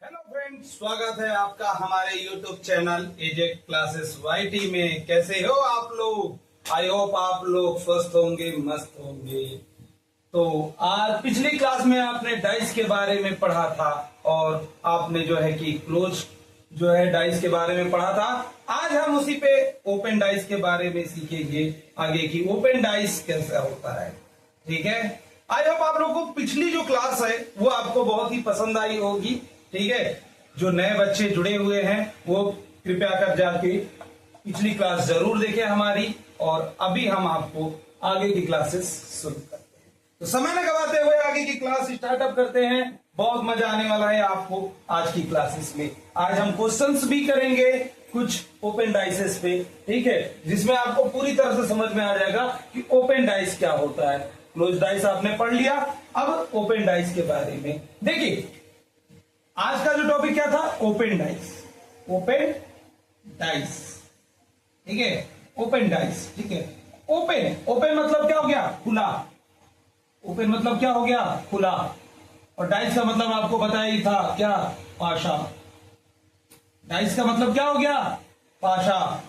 Hello friends, स्वागत है आपका हमारे YouTube channel exact classes YT में। कैसे हो आप लोग? आई होप आप लोग स्वस्थ होंगे, मस्त होंगे। तो आज पिछली क्लास में आपने डाइस के बारे में पढ़ा था और आपने जो है कि क्लोज जो है डाइस के बारे में पढ़ा था। आज हम उसी पे ओपन डाइस के बारे में सीखेंगे आगे की ओपन डाइस कैसा होता है। ठीक है, आई होप आप लोगों को पिछली जो क्लास है वो आपको बहुत ही पसंद आई होगी। ठीक है, जो नए बच्चे जुड़े हुए हैं वो कृपया कर जाके पिछली क्लास जरूर देखें हमारी। और अभी हम आपको आगे की क्लासेस शुरू करते हैं, तो समय न गवाते हुए आगे की क्लास स्टार्टअप करते हैं। बहुत मजा आने वाला है आपको आज की क्लासेस में। आज हम क्वेश्चंस भी करेंगे कुछ ओपन डाइसेस पे, ठीक है, जिसमें आपको पूरी तरह से समझ में आ जाएगा कि ओपन डाइस क्या होता है। क्लोज डाइस आपने पढ़ लिया, अब ओपन डाइस के बारे में देखिए। आज का जो टॉपिक क्या था? Open dice. ओपन डाइस, ठीक है, ओपन डाइस, ठीक है। ओपन ओपन मतलब क्या हो गया? खुला। ओपन मतलब क्या हो गया? खुला। और डाइस का मतलब आपको बताया ही था, क्या? पाशा। डाइस का मतलब क्या हो गया? पाशा,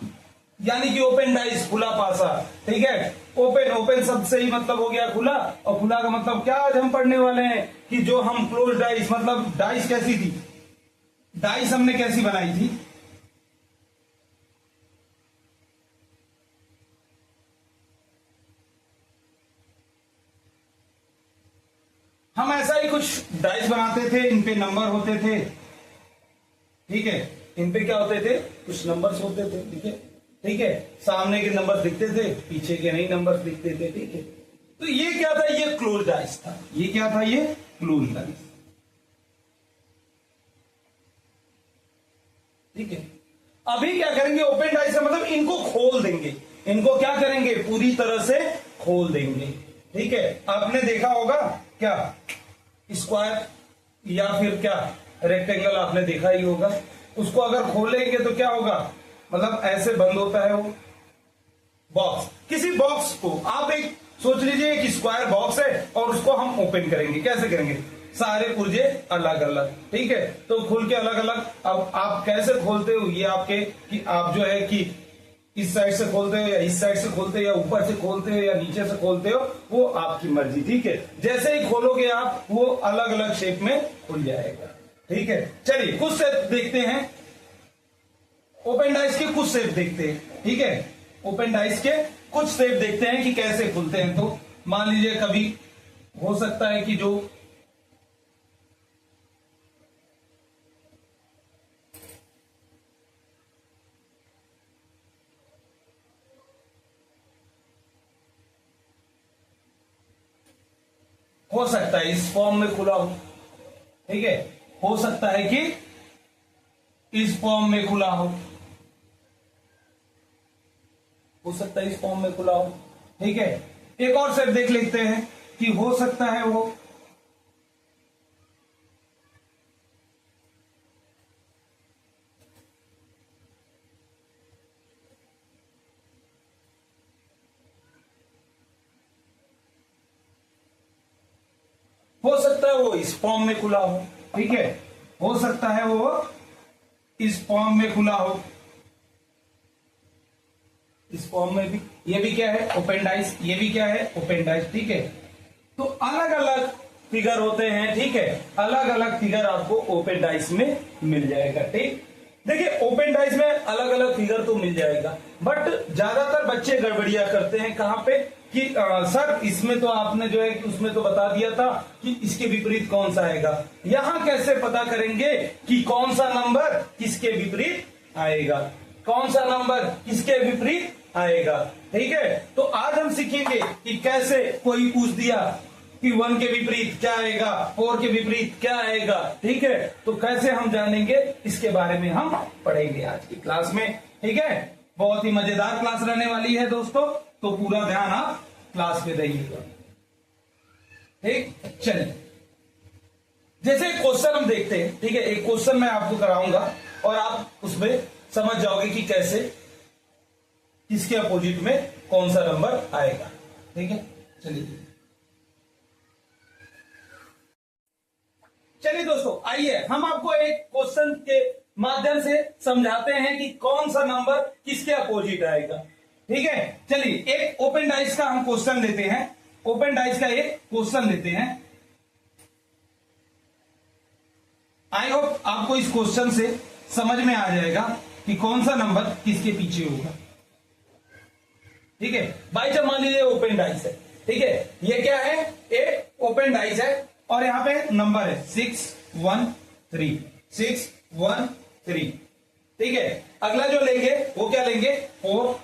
यानी कि ओपन डाइस, खुला पासा। ठीक है, ओपन ओपन शब्द से ही मतलब हो गया खुला, और खुला का मतलब क्या आज हम पढ़ने वाले हैं कि जो हम क्लोज डाइस, मतलब डाइस कैसी थी, डाइस हमने कैसी बनाई थी। हम ऐसा ही कुछ डाइस बनाते थे, इन पे नंबर होते थे। ठीक है, इन पे क्या होते थे? कुछ नंबर्स होते थे। ठीक है, ठीक है, सामने के नंबर दिखते थे, पीछे के नहीं नंबर दिखते थे। ठीक है, तो ये क्या था? ये क्लोज डाइस था। ये क्या था? ये क्लोज डाइस। ठीक है, अभी क्या करेंगे? ओपन डाइस का मतलब इनको खोल देंगे। इनको क्या करेंगे? पूरी तरह से खोल देंगे। ठीक है, आपने देखा होगा क्या, स्क्वायर या फिर क्या रेक्टेंगल आपने देखा ही होगा। उसको अगर खोलेंगे तो क्या होगा? मतलब ऐसे बंद होता है वो बॉक्स। किसी बॉक्स को आप एक सोच लीजिए, एक स्क्वायर बॉक्स है और उसको हम ओपन करेंगे। कैसे करेंगे? सारे पुर्जे अलग अलग। ठीक है, तो खोल के अलग अलग। अब आप कैसे खोलते हो ये आपके, कि आप जो है कि इस साइड से खोलते हो या इस साइड से खोलते हो या ऊपर से खोलते हो या नीचे से खोलते हो, वो आपकी मर्जी। ठीक है, जैसे ही खोलोगे आप, वो अलग अलग शेप में खुल जाएगा। ठीक है, चलिए कुछ शेप देखते हैं। ओपन डाइस के कुछ शेप देखते हैं। ठीक है, ओपन डाइस के कुछ शेप देखते हैं कि कैसे खुलते हैं। तो मान लीजिए कभी हो सकता है कि जो हो सकता है इस फॉर्म में खुला हो। ठीक है, हो सकता है कि इस फॉर्म में खुला हो सकता है इस फॉर्म में खुला हो। ठीक है, एक और शेप देख लेते हैं कि हो सकता है वो सकता है वो इस फॉर्म में खुला हो। ठीक है, हो सकता है वो इस फॉर्म में खुला हो, इस फॉर्म में भी। ये भी क्या है? Open dice. ये भी क्या है? Open dice. ठीक है, तो अलग अलग फिगर होते हैं। ठीक है, अलग अलग फिगर आपको ओपन डाइस में मिल जाएगा। ठीक, देखिए ओपन डाइस में अलग अलग फिगर तो मिल जाएगा, बट ज्यादातर बच्चे गड़बड़िया करते हैं कहां पे कि सर इसमें तो आपने जो है उसमें तो बता दिया था कि इसके विपरीत कौन सा आएगा। यहां कैसे पता करेंगे कि कौन सा नंबर किसके विपरीत आएगा? कौन सा नंबर किसके विपरीत आएगा? ठीक है, तो आज हम सीखेंगे कि कैसे कोई पूछ दिया कि 1 के विपरीत क्या आएगा, 4 के विपरीत क्या आएगा। ठीक है, तो कैसे हम जानेंगे, इसके बारे में हम पढ़ेंगे आज की क्लास में। ठीक है, बहुत ही मजेदार क्लास रहने वाली है दोस्तों, तो पूरा ध्यान आप क्लास में दीजिएगा। ठीक, चलिए जैसे क्वेश्चन हम देखते हैं। ठीक है, एक क्वेश्चन मैं आपको कराऊंगा और आप उसमें समझ जाओगे कि कैसे किसके अपोजिट में कौन सा नंबर आएगा। ठीक है, चलिए चलिए दोस्तों, आइए हम आपको एक क्वेश्चन के माध्यम से समझाते हैं कि कौन सा नंबर किसके अपोजिट आएगा। ठीक है, चलिए एक ओपन डाइस का हम क्वेश्चन लेते हैं। ओपन डाइस का एक क्वेश्चन लेते हैं। आई होप आपको इस क्वेश्चन से समझ में आ जाएगा कि कौन सा नंबर किसके पीछे होगा। ठीक है भाई, जब मान लीजिए ओपन डाइस है, ठीक है, ये क्या है, एक ओपन डाइस है और यहां पे नंबर है 6 1 3 6 1 3। ठीक है, अगला जो लेंगे वो क्या लेंगे, 4,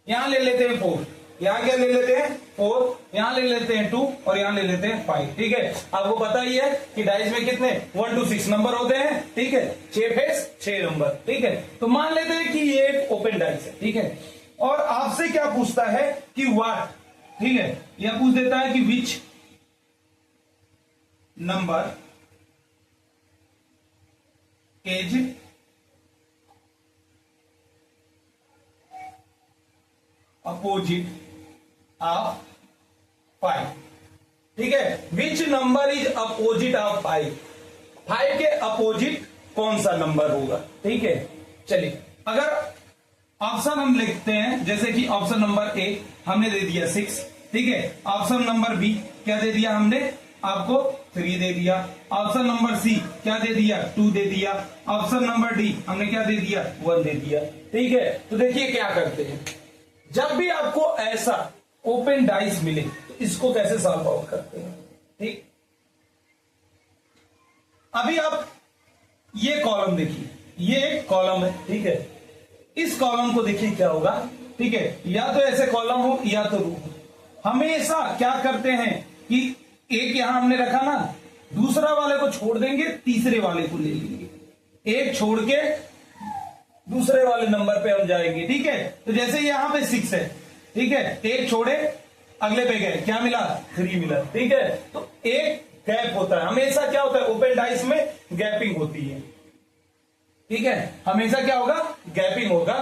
यहां ले लेते हैं 4, यहां क्या ले लेते हैं 4, यहां ले लेते हैं 2 और यहां ले लेते हैं 5। ठीक है, आपको पता ही है कि डाइस में कितने 1 to 6 नंबर होते हैं। ठीक है, 6 फेस 6 नंबर। ठीक है, तो मान लेते हैं कि ये एक ओपन डाइस है। ठीक है, और आपसे क्या पूछता है कि व्हाट, ठीक है, यह पूछ देता है कि which number is opposite of 5। ठीक है, which number is opposite of 5, 5 के अपोजिट कौन सा नंबर होगा। ठीक है, चलिए अगर ऑप्शन हम लिखते हैं, जैसे कि ऑप्शन नंबर ए हमने दे दिया 6। ठीक है, ऑप्शन नंबर बी क्या दे दिया हमने आपको, 3 दे दिया। ऑप्शन नंबर सी क्या दे दिया, 2 दे दिया। ऑप्शन नंबर डी हमने क्या दे दिया, 1 दे दिया। ठीक है, तो देखिए क्या करते हैं, जब भी आपको ऐसा ओपन डाइस मिले तो इसको कैसे सॉल्व आउट करते हैं। ठीक, अभी आप ये कॉलम देखिए, ये एक कॉलम है। ठीक है, इस कॉलम को देखिए क्या होगा। ठीक है, या तो ऐसे कॉलम हो या तो रो हो। हमेशा क्या करते हैं कि एक यहां हमने रखा ना, दूसरा वाले को छोड़ देंगे, तीसरे वाले को ले लेंगे, एक छोड़ के दूसरे वाले नंबर पे हम जाएंगे। ठीक है, तो जैसे यहां पे 6 है, ठीक है, एक छोड़े अगले पे गए, क्या मिला, 3 मिला। ठीक है, तो एक गैप होता है, हमेशा क्या होता है ओपन डाइस में गैपिंग होती है। ठीक है, हमेशा क्या होगा, गैपिंग होगा।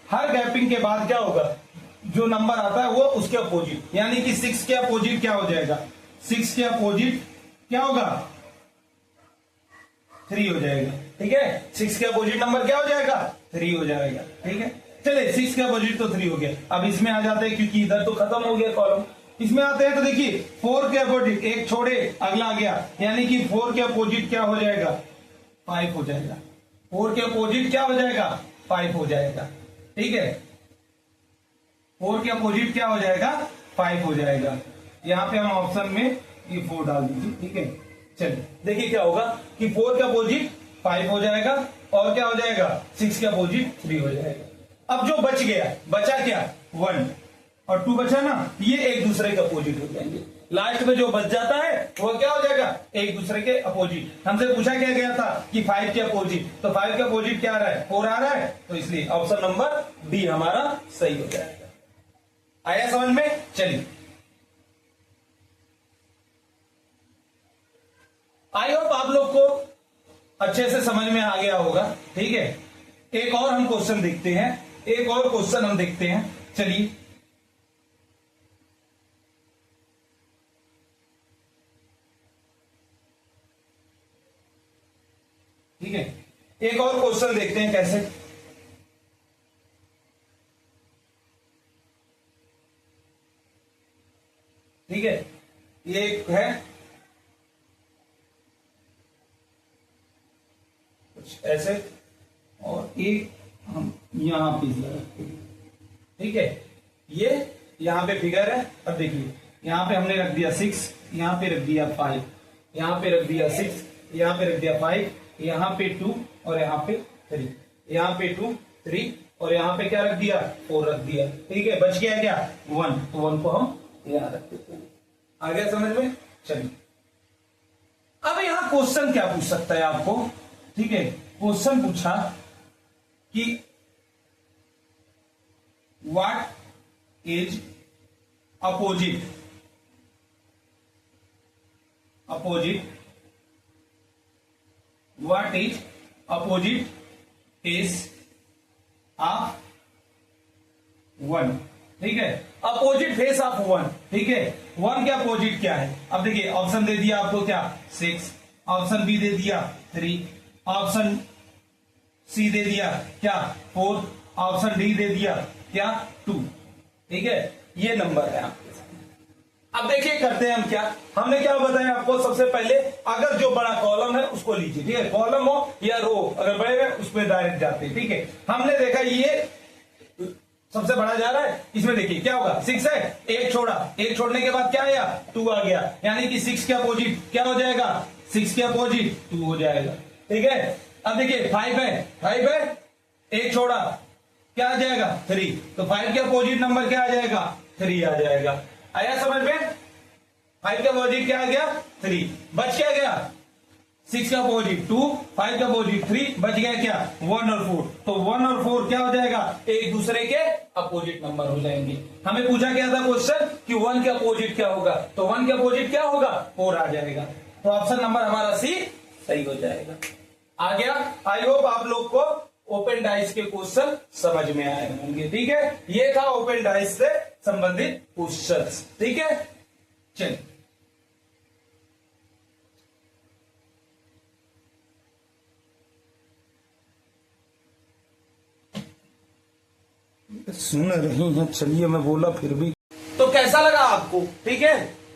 हर गैपिंग के बाद क्या होगा, जो नंबर आता है वो उसके अपोजिट, यानी कि 6 के अपोजिट क्या हो जाएगा, 6 के अपोजिट क्या होगा, 3 हो जाएगा। ठीक है, 6 के अपोजिट नंबर क्या हो जाएगा, 3 हो जाएगा। ठीक है, चलिए 6 के अपोजिट तो 3 हो गया। अब इसमें आ जाते हैं, क्योंकि इधर तो खत्म हो गया कॉलम, इसमें आते हैं तो देखिए 4 के अपोजिट, एक छोड़े अगला आ गया, यानी कि 4 के अपोजिट क्या हो जाएगा, 5 हो जाएगा। 4 के अपोजिट क्या हो जाएगा, 5 हो जाएगा। ठीक है, 4 के अपोजिट क्या हो जाएगा, 5 हो जाएगा। यहां पे हम ऑप्शन में ये 4 डाल दीजिए। ठीक है, चलिए देखिए क्या होगा कि 4 के अपोजिट 5 हो जाएगा और क्या हो जाएगा, 6 के अपोजिट 3 हो जाएगा। अब जो बच गया, बचा क्या, 1 और 2 बचा ना, ये एक दूसरे के अपोजिट हो जाएंगे। लास्ट में जो बच जाता है वो क्या हो जाएगा, एक दूसरे के अपोजिट। हमसे पूछा क्या गया था कि 5 के अपोजिट, तो 5 के अपोजिट क्या आ रहा है, 4 आ रहा है, तो इसलिए ऑप्शन नंबर डी हमारा सही हो जाएगा। आया समझ में। चलिए, आई होप आप लोग को अच्छे से समझ में आ गया होगा। ठीक है, एक और हम क्वेश्चन देखते हैं, एक और क्वेश्चन हम देखते हैं। चलिए, ठीक है, एक और क्वेश्चन देखते हैं कैसे। ठीक है, ये एक है कुछ ऐसे, और एक हम यहां पे रखते हैं। ठीक है, ये यहां पे फिगर है। अब देखिए यहां पे हमने रख दिया 6, यहां पे रख दिया 5, यहां पे रख दिया 6, यहां पे रख दिया 5, यहां पे 2 और यहां पे 3, यहां पे 2 3 और यहां पे क्या रख दिया, 4 रख दिया। ठीक है, बच गया क्या, 1, तो 1 को हम यहां रख देते हैं। आ गया समझ में। चलिए, अब यहां क्वेश्चन क्या पूछ सकता है आपको। ठीक है, क्वेश्चन पूछा कि what is opposite what is opposite is of 1। ठीक है, अपोजिट फेस ऑफ 1। ठीक है, 1 के अपोजिट क्या है, अब देखिए ऑप्शन दे दिया आपको क्या, 6, ऑप्शन बी दे दिया 3, ऑप्शन सी दे दिया क्या 4, ऑप्शन डी दे दिया क्या 2। ठीक है, ये नंबर है आपके सामने। अब देखिए करते हैं हम क्या, हमने क्या बताया आपको, सबसे पहले अगर जो बड़ा कॉलम है उसको लीजिए। ठीक है, कॉलम हो या रो, अगर बड़े हैं उसमें डायरेक्ट जाते हैं। ठीक है, हमने देखा ये सबसे बड़ा जा रहा है, इसमें देखिए क्या होगा 6 है, एक छोड़ा, एक छोड़ने के बाद क्या आया 2 आ गया, यानी कि 6 के अपोजिट क्या हो जाएगा, 6 के अपोजिट 2 हो जाएगा। ठीक है, अब देखिए 5 है, 5 है, एक छोड़ा, क्या आ जाएगा 3, तो 5 के अपोजिट नंबर क्या आ जाएगा 3 आ जाएगा। आया समझ में, 5 के अपोजिट क्या आ गया 3, बच क्या गया 6 का अपोजिट 2, 5 का अपोजिट 3, बच गया क्या 1 और 4। तो 1 और 4 क्या हो जाएगा, एक दूसरे के अपोजिट नंबर हो जाएंगे। हमें पूछा क्या था क्वेश्चन कि 1 के अपोजिट क्या होगा, तो 1 के अपोजिट क्या होगा 4 आ जाएगा। तो ऑप्शन नंबर हमारा सी सही हो जाएगा। आ गया। आई होप आप लोग को ओपन डाइस के क्वेश्चन समझ में आए होंगे। ठीक है, ये था ओपन डाइस से संबंधित क्वेश्चन। ठीक है, चलिए सुन रही हैं, चलिए मैं बोला फिर भी। तो कैसा लगा आपको, ठीक है,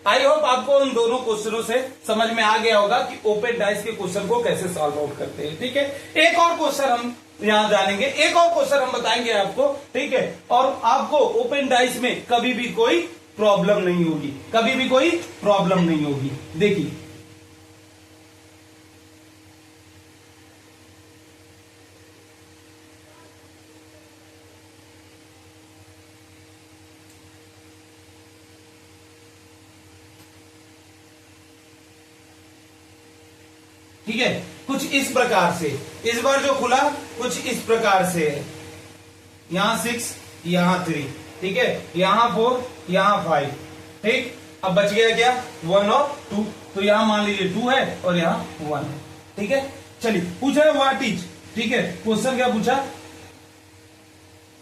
आई होप आपको उन दोनों क्वेश्चनों से समझ में आ गया होगा कि ओपन डाइस के क्वेश्चन को कैसे सॉल्व आउट करते हैं। ठीक है, एक और क्वेश्चन हम यहां जानेंगे, एक और क्वेश्चन हम बताएंगे आपको। ठीक है, और आपको ओपन डाइस में कभी भी कोई प्रॉब्लम नहीं होगी, कभी भी कोई प्रॉब्लम नहीं होगी। देखिए ठीक है, कुछ इस प्रकार से, इस बार जो खुला कुछ इस प्रकार से है, यहां 6 यहां 3, ठीक है, यहां 4 यहां 5। ठीक, अब बच गया क्या 1 और 2, तो यहां मान लीजिए 2 है और यहां 1 है। ठीक है, चलिए पूछा है व्हाट इज, ठीक है, क्वेश्चन क्या पूछा,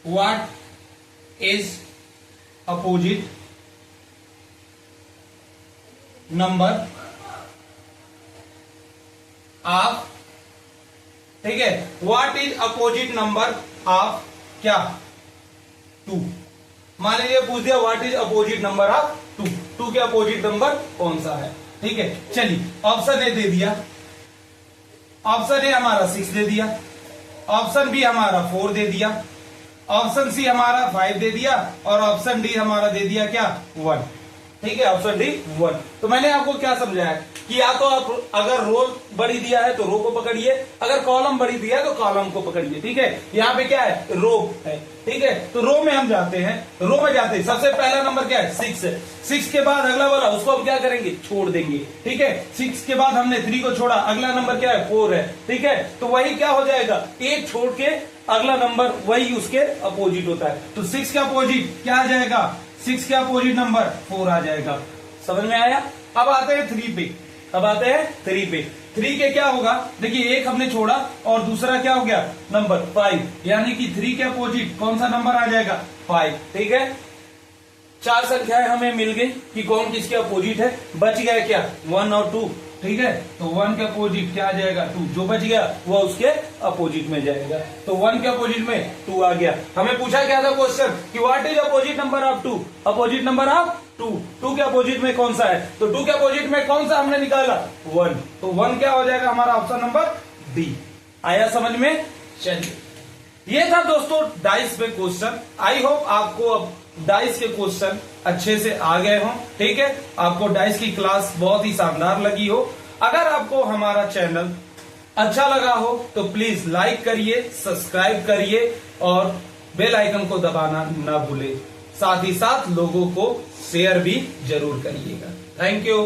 what is opposite number of, ठीक है, what is opposite number of क्या 2। मान लीजिए पूछ दिया what is opposite number of 2, 2 के अपोजिट नंबर कौन सा है। ठीक है, चलिए ऑप्शन ए दे दिया, ऑप्शन ए हमारा 6 दे दिया, ऑप्शन बी हमारा 4 दे दिया, ऑप्शन सी हमारा 5 दे दिया और ऑप्शन डी हमारा दे दिया क्या 1। ठीक है, ऑप्शन डी 1। तो मैंने आपको क्या समझाया कि या तो आप अगर रो बड़ी दिया है तो रो को पकड़िए, अगर कॉलम बड़ी दिया है तो कॉलम को पकड़िए। ठीक है, यहाँ पे क्या है रो है। ठीक है, तो रो में हम जाते हैं, रो में जाते हैं, सबसे पहला नंबर क्या है 6 है, 6 के बाद अगला वाला उसको हम क्या करेंगे छोड़ देंगे। ठीक है, 6 के बाद हमने 3 को छोड़ा, अगला नंबर क्या है 4 है। ठीक है, तो वही क्या हो जाएगा, एक छोड़ के अगला नंबर वही उसके अपोजिट होता है, तो 6 का अपोजिट क्या आ जाएगा, 6 के अपोजिट नंबर 4 आ जाएगा। समझ में आया। अब आते हैं 3 पे, अब आते हैं 3 पे। 3 के क्या होगा, देखिए एक हमने छोड़ा और दूसरा क्या हो गया नंबर 5, यानी कि 3 के अपोजिट कौन सा नंबर आ जाएगा 5। ठीक है, 4 संख्याएं हमें मिल गई कि कौन किसके अपोजिट है। बच गया क्या 1 और 2। ठीक है, तो 1 के अपोजिट क्या आ जाएगा 2, जो बच गया वो उसके अपोजिट में जाएगा, तो 1 के अपोजिट में 2 आ गया। हमें पूछा क्या था क्वेश्चन कि what is opposite number of 2, opposite number of 2, 2 के अपोजिट में कौन सा है, तो 2 के अपोजिट में कौन सा हमने निकाला 1, तो 1 क्या हो जाएगा हमारा ऑप्शन नंबर डी। आया समझ में। चलिए ये था दोस्तों डाइस पे क्वेश्चन। आई होप आपको अब डाइस के क्वेश्चन अच्छे से आ गए हों। ठीक है, आपको डाइस की क्लास बहुत ही शानदार लगी हो। अगर आपको हमारा चैनल अच्छा लगा हो तो प्लीज लाइक करिए, सब्सक्राइब करिए और बेल आइकन को दबाना ना भूलें। साथ ही साथ लोगों को शेयर भी जरूर करिएगा। Thank you.